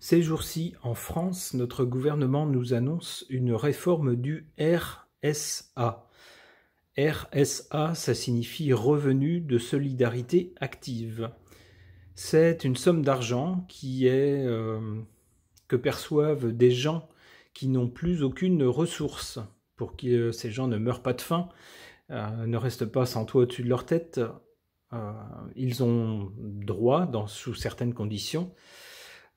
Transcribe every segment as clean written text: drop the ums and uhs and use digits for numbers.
Ces jours-ci, en France, notre gouvernement nous annonce une réforme du RSA. RSA, ça signifie Revenu de solidarité active. C'est une somme d'argent que perçoivent des gens qui n'ont plus aucune ressource. Pour que ces gens ne meurent pas de faim, ne restent pas sans toit au-dessus de leur tête, ils ont droit, sous certaines conditions,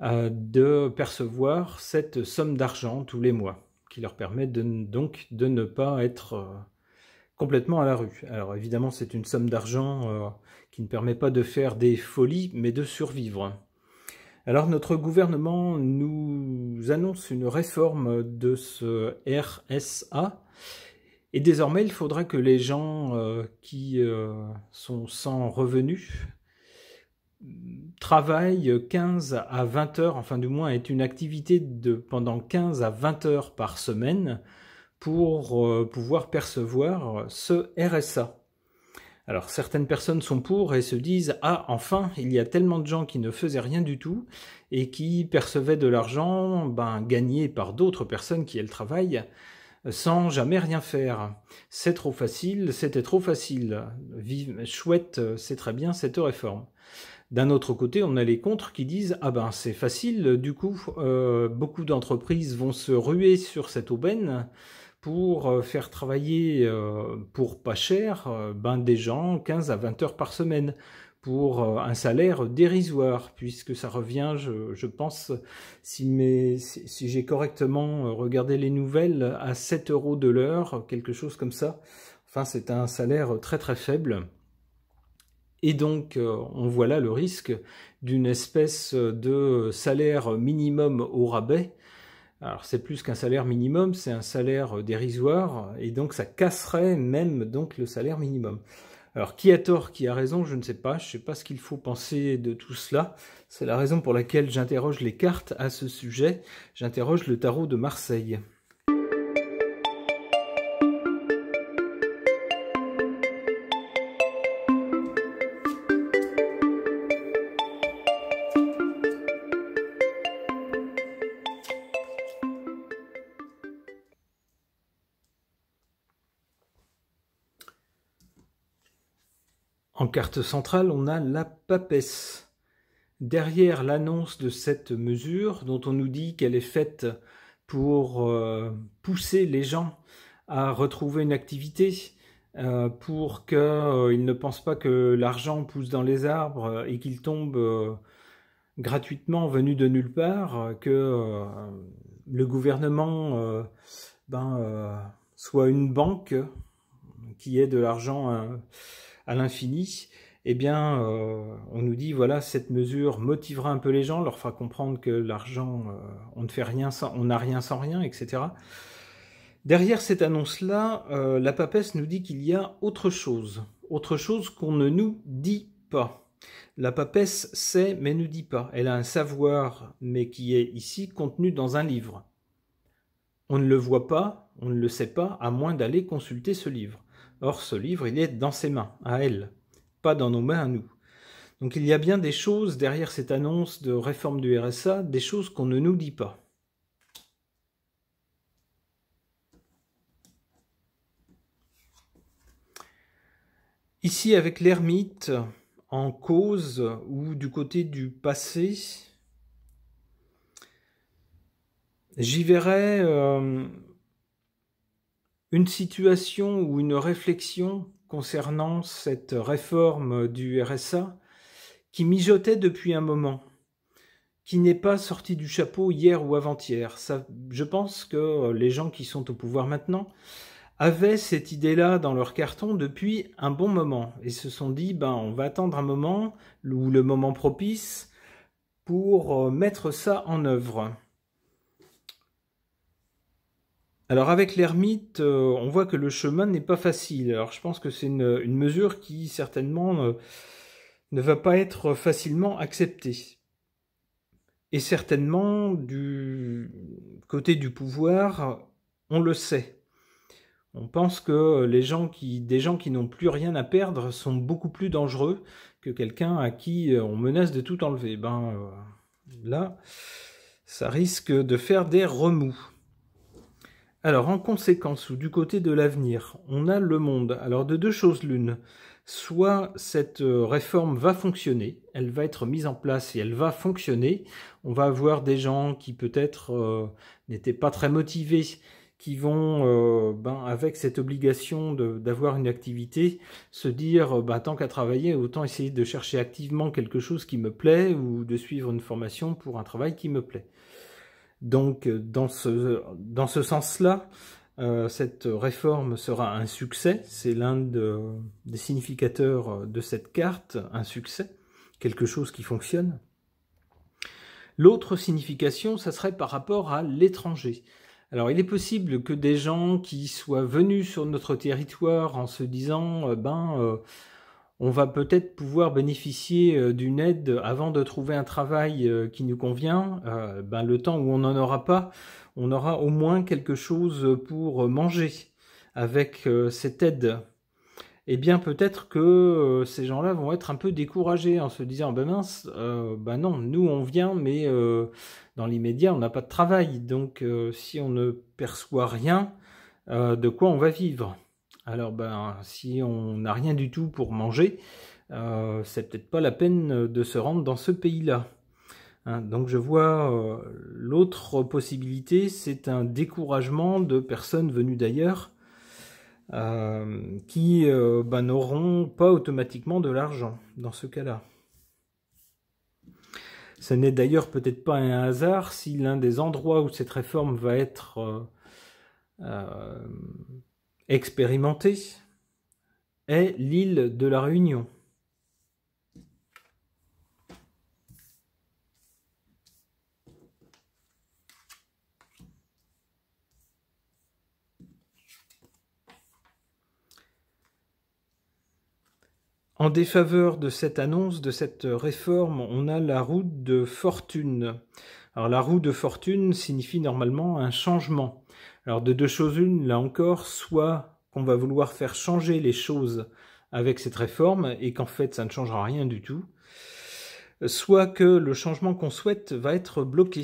de percevoir cette somme d'argent tous les mois, qui leur permet donc de ne pas être complètement à la rue. Alors évidemment, c'est une somme d'argent qui ne permet pas de faire des folies, mais de survivre. Alors notre gouvernement nous annonce une réforme de ce RSA, et désormais il faudra que les gens qui sont sans revenus travaillent 15 à 20 heures, enfin du moins est une activité pendant 15 à 20 heures par semaine pour pouvoir percevoir ce RSA. Alors certaines personnes sont pour et se disent « Ah, enfin, il y a tellement de gens qui ne faisaient rien du tout et qui percevaient de l'argent gagné par d'autres personnes qui, elles, travaillent sans jamais rien faire. C'est trop facile, c'était trop facile. Chouette, c'est très bien cette réforme. » D'un autre côté, on a les contres qui disent « Ah ben, c'est facile, du coup, beaucoup d'entreprises vont se ruer sur cette aubaine pour faire travailler pour pas cher des gens 15 à 20 heures par semaine pour un salaire dérisoire, puisque ça revient, je pense, si j'ai correctement regardé les nouvelles, à 7 € de l'heure, quelque chose comme ça. Enfin, c'est un salaire très très faible. Et donc, on voit là le risque d'une espèce de salaire minimum au rabais. Alors, c'est plus qu'un salaire minimum, c'est un salaire dérisoire, et donc ça casserait même donc le salaire minimum. Alors, qui a tort, qui a raison, je ne sais pas ce qu'il faut penser de tout cela. C'est la raison pour laquelle j'interroge les cartes à ce sujet, j'interroge le tarot de Marseille. En carte centrale, on a la papesse. Derrière l'annonce de cette mesure, dont on nous dit qu'elle est faite pour pousser les gens à retrouver une activité, pour qu'ils ne pensent pas que l'argent pousse dans les arbres et qu'il tombe gratuitement venu de nulle part, que le gouvernement soit une banque qui ait de l'argent à l'infini, eh bien, on nous dit, voilà, cette mesure motivera un peu les gens, leur fera comprendre que l'argent, on ne fait rien sans, on n'a rien sans rien, etc. Derrière cette annonce-là, la papesse nous dit qu'il y a autre chose qu'on ne nous dit pas. La papesse sait, mais ne dit pas. Elle a un savoir, mais qui est ici contenu dans un livre. On ne le voit pas, on ne le sait pas, à moins d'aller consulter ce livre. Or, ce livre, il est dans ses mains, à elle, pas dans nos mains à nous. Donc il y a bien des choses derrière cette annonce de réforme du RSA, des choses qu'on ne nous dit pas. Ici, avec l'ermite, en cause ou du côté du passé, j'y verrais une situation ou une réflexion concernant cette réforme du RSA qui mijotait depuis un moment, qui n'est pas sortie du chapeau hier ou avant-hier. Je pense que les gens qui sont au pouvoir maintenant avaient cette idée-là dans leur carton depuis un bon moment et se sont dit on va attendre un moment ou le moment propice pour mettre ça en œuvre. Alors avec l'ermite, on voit que le chemin n'est pas facile. Alors je pense que c'est une mesure qui certainement ne va pas être facilement acceptée. Et certainement du côté du pouvoir, on le sait. On pense que des gens qui n'ont plus rien à perdre sont beaucoup plus dangereux que quelqu'un à qui on menace de tout enlever. Là, Ça risque de faire des remous. Alors, en conséquence, ou du côté de l'avenir, on a le monde. Alors, de deux choses l'une. Soit cette réforme va fonctionner, elle va être mise en place et elle va fonctionner. On va avoir des gens qui peut-être n'étaient pas très motivés, qui vont, avec cette obligation d'avoir une activité, se dire tant qu'à travailler, autant essayer de chercher activement quelque chose qui me plaît ou de suivre une formation pour un travail qui me plaît. Donc, dans ce sens-là, cette réforme sera un succès. C'est l'un des significateurs de cette carte, un succès, quelque chose qui fonctionne. L'autre signification, ça serait par rapport à l'étranger. Alors, il est possible que des gens qui soient venus sur notre territoire en se disant on va peut-être pouvoir bénéficier d'une aide avant de trouver un travail qui nous convient. Le temps où on n'en aura pas, on aura au moins quelque chose pour manger avec cette aide. Eh bien, peut-être que ces gens-là vont être un peu découragés en se disant mince, non, nous on vient, mais dans l'immédiat, on n'a pas de travail. Donc, si on ne perçoit rien, de quoi on va vivre ? Alors, si on n'a rien du tout pour manger, c'est peut-être pas la peine de se rendre dans ce pays-là. Hein, donc, je vois l'autre possibilité, c'est un découragement de personnes venues d'ailleurs qui n'auront pas automatiquement de l'argent dans ce cas-là. Ce n'est d'ailleurs peut-être pas un hasard si l'un des endroits où cette réforme va être expérimentée est l'île de la Réunion. En défaveur de cette annonce, de cette réforme, on a la roue de fortune. Alors la roue de fortune signifie normalement un changement. Alors de deux choses l'une, là encore, soit qu'on va vouloir faire changer les choses avec cette réforme et qu'en fait ça ne changera rien du tout, soit que le changement qu'on souhaite va être bloqué.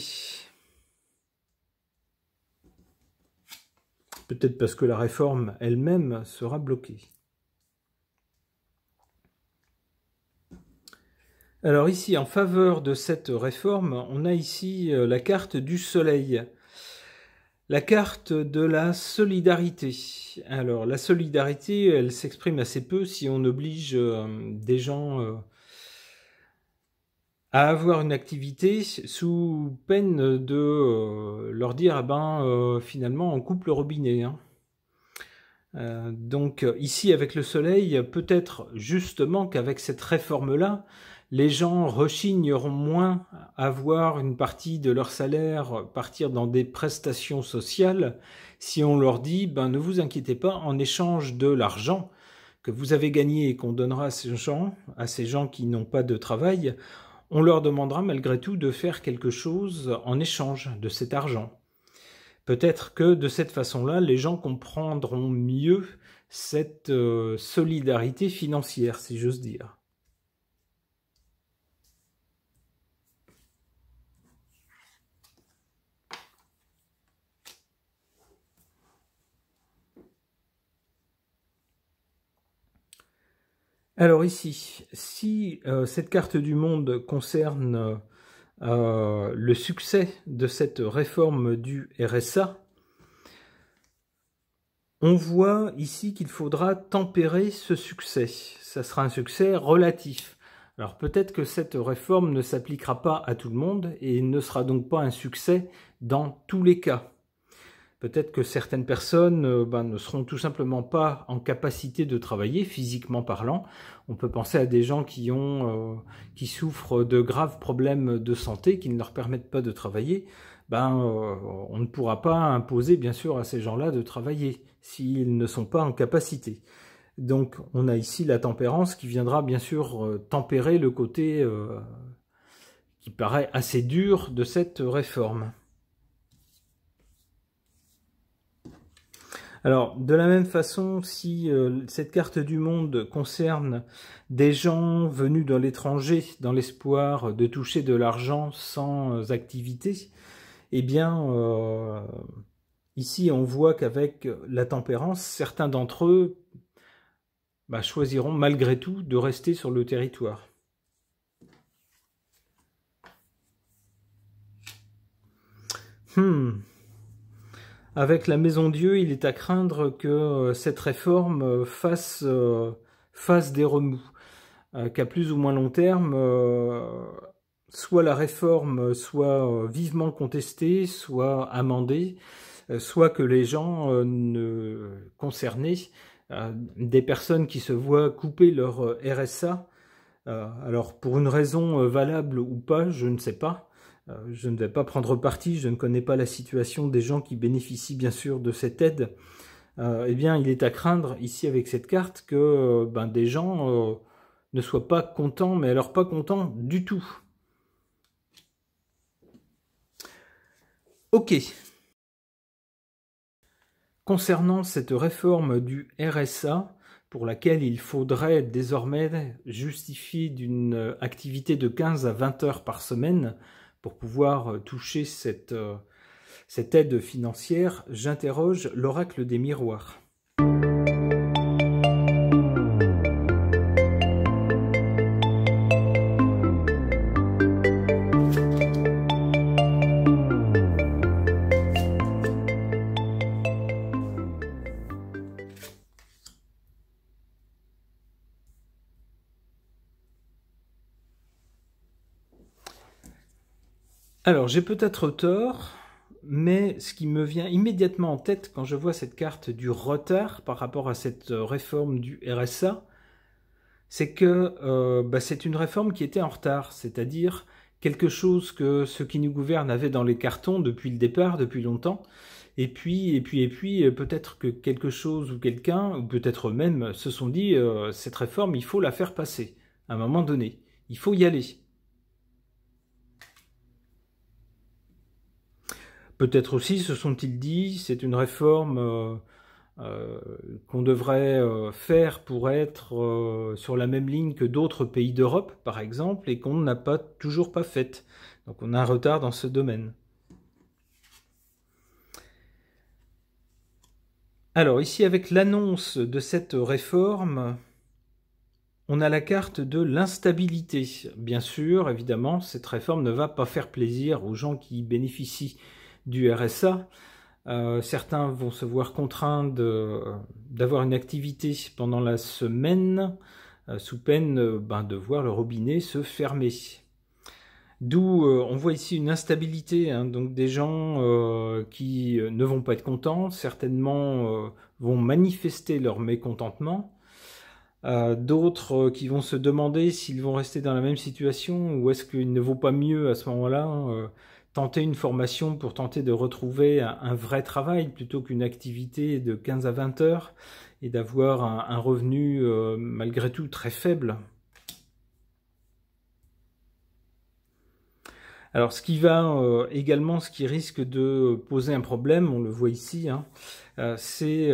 Peut-être parce que la réforme elle-même sera bloquée. Alors ici, en faveur de cette réforme, on a ici la carte du soleil. La carte de la solidarité. Alors la solidarité, elle s'exprime assez peu si on oblige des gens à avoir une activité sous peine de leur dire finalement on coupe le robinet. Hein. Donc ici avec le soleil, peut-être justement qu'avec cette réforme-là, les gens rechigneront moins à voir une partie de leur salaire partir dans des prestations sociales si on leur dit ne vous inquiétez pas, en échange de l'argent que vous avez gagné et qu'on donnera à ces gens qui n'ont pas de travail, on leur demandera malgré tout de faire quelque chose en échange de cet argent. Peut-être que de cette façon-là, les gens comprendront mieux cette solidarité financière, si j'ose dire. Alors ici, si cette carte du monde concerne le succès de cette réforme du RSA, on voit ici qu'il faudra tempérer ce succès. Ça sera un succès relatif. Alors peut-être que cette réforme ne s'appliquera pas à tout le monde et ne sera donc pas un succès dans tous les cas. Peut-être que certaines personnes ne seront tout simplement pas en capacité de travailler, physiquement parlant. On peut penser à des gens qui souffrent de graves problèmes de santé qui ne leur permettent pas de travailler. On ne pourra pas imposer, bien sûr, à ces gens-là de travailler s'ils ne sont pas en capacité. Donc, on a ici la tempérance qui viendra, bien sûr, tempérer le côté qui paraît assez dur de cette réforme. Alors, de la même façon, si cette carte du monde concerne des gens venus de l'étranger dans l'espoir de toucher de l'argent sans activité, eh bien, ici, on voit qu'avec la tempérance, certains d'entre eux choisiront malgré tout de rester sur le territoire. Avec la Maison Dieu, il est à craindre que cette réforme fasse des remous, qu'à plus ou moins long terme, soit la réforme soit vivement contestée, soit amendée, soit que les gens concernés, des personnes qui se voient couper leur RSA, alors pour une raison valable ou pas, je ne sais pas, je ne vais pas prendre parti, je ne connais pas la situation des gens qui bénéficient bien sûr de cette aide, eh bien il est à craindre ici avec cette carte que des gens ne soient pas contents, mais alors pas contents du tout. Ok. Concernant cette réforme du RSA, pour laquelle il faudrait désormais justifier d'une activité de 15 à 20 heures par semaine pour pouvoir toucher cette aide financière, j'interroge l'oracle des miroirs. Alors, j'ai peut-être tort, mais ce qui me vient immédiatement en tête quand je vois cette carte du retard par rapport à cette réforme du RSA, c'est que c'est une réforme qui était en retard, c'est-à-dire quelque chose que ceux qui nous gouvernent avaient dans les cartons depuis le départ, depuis longtemps, et puis peut-être que quelque chose ou quelqu'un, ou peut-être eux-mêmes, se sont dit cette réforme, il faut la faire passer, à un moment donné, il faut y aller. Peut-être aussi se sont-ils dit, c'est une réforme qu'on devrait faire pour être sur la même ligne que d'autres pays d'Europe, par exemple, et qu'on n'a toujours pas faite. Donc on a un retard dans ce domaine. Alors ici, avec l'annonce de cette réforme, on a la carte de l'instabilité. Bien sûr, évidemment, cette réforme ne va pas faire plaisir aux gens qui bénéficient du RSA. Certains vont se voir contraints d'avoir une activité pendant la semaine, sous peine de voir le robinet se fermer. D'où on voit ici une instabilité, hein, donc des gens qui ne vont pas être contents, certainement vont manifester leur mécontentement. D'autres qui vont se demander s'ils vont rester dans la même situation ou est-ce qu'il ne vaut pas mieux à ce moment-là tenter une formation pour tenter de retrouver un vrai travail plutôt qu'une activité de 15 à 20 heures et d'avoir un revenu malgré tout très faible. Alors ce qui va également, ce qui risque de poser un problème, on le voit ici, hein, c'est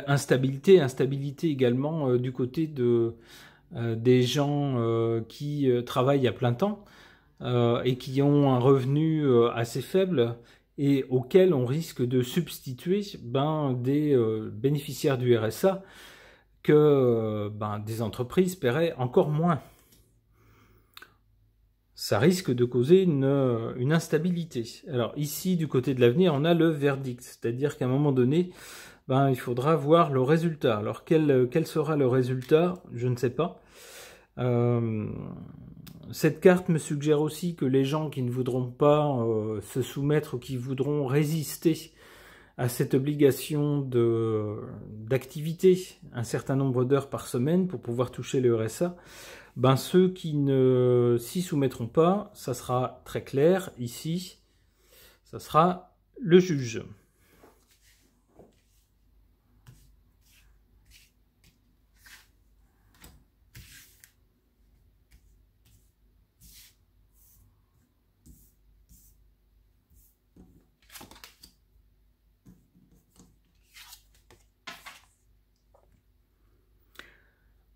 instabilité également du côté des gens qui travaillent à plein temps et qui ont un revenu assez faible et auxquels on risque de substituer des bénéficiaires du RSA que des entreprises paieraient encore moins. Ça risque de causer une instabilité. Alors ici, du côté de l'avenir, on a le verdict, c'est-à-dire qu'à un moment donné, il faudra voir le résultat. Alors quel sera le résultat? Je ne sais pas. Cette carte me suggère aussi que les gens qui ne voudront pas se soumettre ou qui voudront résister à cette obligation d'activité, un certain nombre d'heures par semaine pour pouvoir toucher le RSA, ceux qui ne s'y soumettront pas, ça sera très clair ici, ça sera le juge.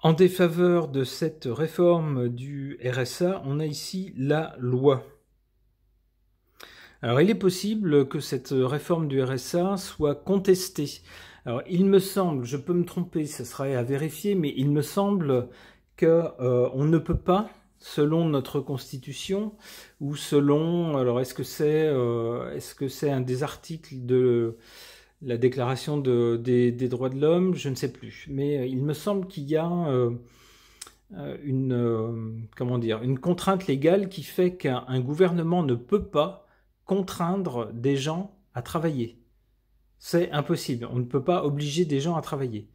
En défaveur de cette réforme du RSA, on a ici la loi. Alors, il est possible que cette réforme du RSA soit contestée. Alors, il me semble, je peux me tromper, ce serait à vérifier, mais il me semble qu'on ne peut pas, selon notre Constitution, ou selon, alors est-ce que c'est un des articles de la Déclaration des droits de l'homme, je ne sais plus, mais il me semble qu'il y a une contrainte légale qui fait qu'un gouvernement ne peut pas contraindre des gens à travailler. C'est impossible. On ne peut pas obliger des gens à travailler.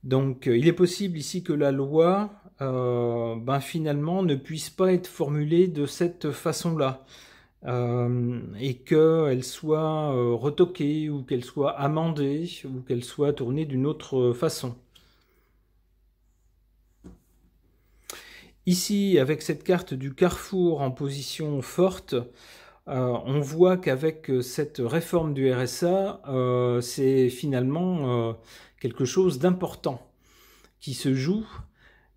Donc, il est possible ici que la loi, finalement, ne puisse pas être formulée de cette façon-là. Et qu'elle soit retoquée, ou qu'elle soit amendée, ou qu'elle soit tournée d'une autre façon. Ici, avec cette carte du carrefour en position forte, on voit qu'avec cette réforme du RSA, c'est finalement quelque chose d'important qui se joue.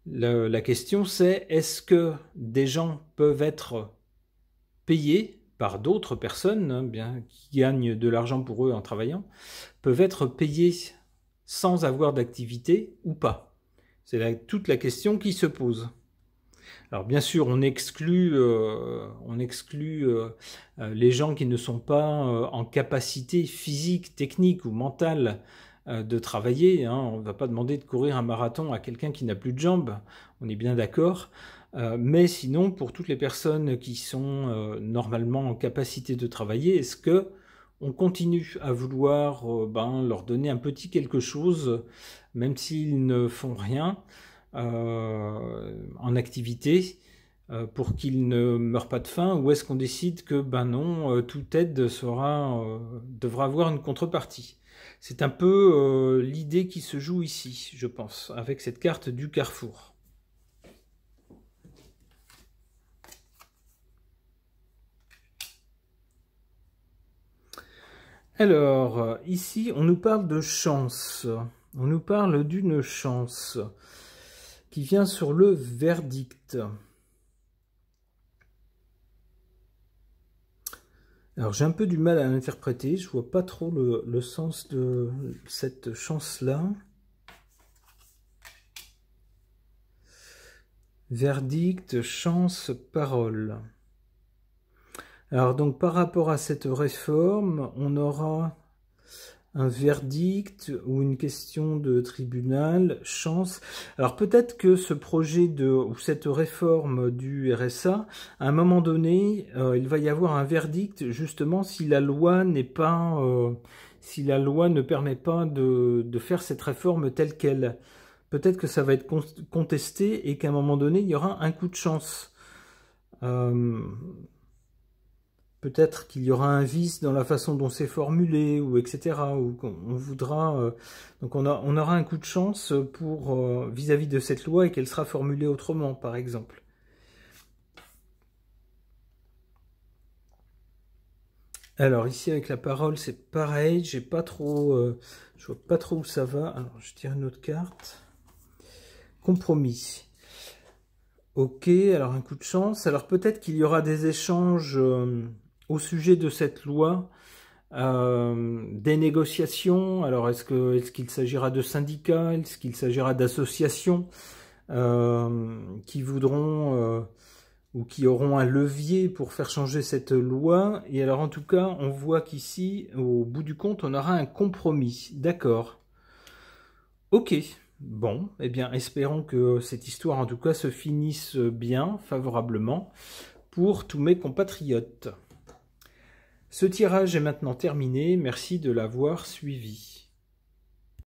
La question c'est, est-ce que des gens peuvent être payés par d'autres personnes, qui gagnent de l'argent pour eux en travaillant, peuvent être payés sans avoir d'activité ou pas? C'est toute la question qui se pose. Alors bien sûr, on exclut les gens qui ne sont pas en capacité physique, technique ou mentale de travailler. On ne va pas demander de courir un marathon à quelqu'un qui n'a plus de jambes, on est bien d'accord. Mais sinon, pour toutes les personnes qui sont normalement en capacité de travailler, est-ce que on continue à vouloir leur donner un petit quelque chose, même s'ils ne font rien en activité, pour qu'ils ne meurent pas de faim, ou est-ce qu'on décide que non, toute aide devra avoir une contrepartie? C'est un peu l'idée qui se joue ici, je pense, avec cette carte du carrefour. Alors, ici, on nous parle de chance. On nous parle d'une chance qui vient sur le verdict. Alors, j'ai un peu du mal à l'interpréter. Je vois pas trop le sens de cette chance-là. Verdict, chance, parole. Alors donc par rapport à cette réforme, on aura un verdict ou une question de tribunal, chance. Alors peut-être que ce projet ou cette réforme du RSA, à un moment donné, il va y avoir un verdict justement si la loi n'est pas, si la loi ne permet pas de faire cette réforme telle qu'elle. Peut-être que ça va être contesté et qu'à un moment donné, il y aura un coup de chance. Peut-être qu'il y aura un vice dans la façon dont c'est formulé, ou etc. Ou qu'on voudra. Donc on aura un coup de chance pour vis-à-vis de cette loi et qu'elle sera formulée autrement, par exemple. Alors ici avec la parole c'est pareil. J'ai pas trop, je vois pas trop où ça va. Alors je tire une autre carte. Compromis. Ok. Alors un coup de chance. Alors peut-être qu'il y aura des échanges. Au sujet de cette loi, des négociations. Alors, est-ce qu'il s'agira de syndicats? Est-ce qu'il s'agira d'associations qui voudront ou qui auront un levier pour faire changer cette loi? Et alors, en tout cas, on voit qu'ici, au bout du compte, on aura un compromis. D'accord. Ok. Bon, eh bien, espérons que cette histoire, en tout cas, se finisse bien, favorablement, pour tous mes compatriotes. Ce tirage est maintenant terminé, merci de l'avoir suivi.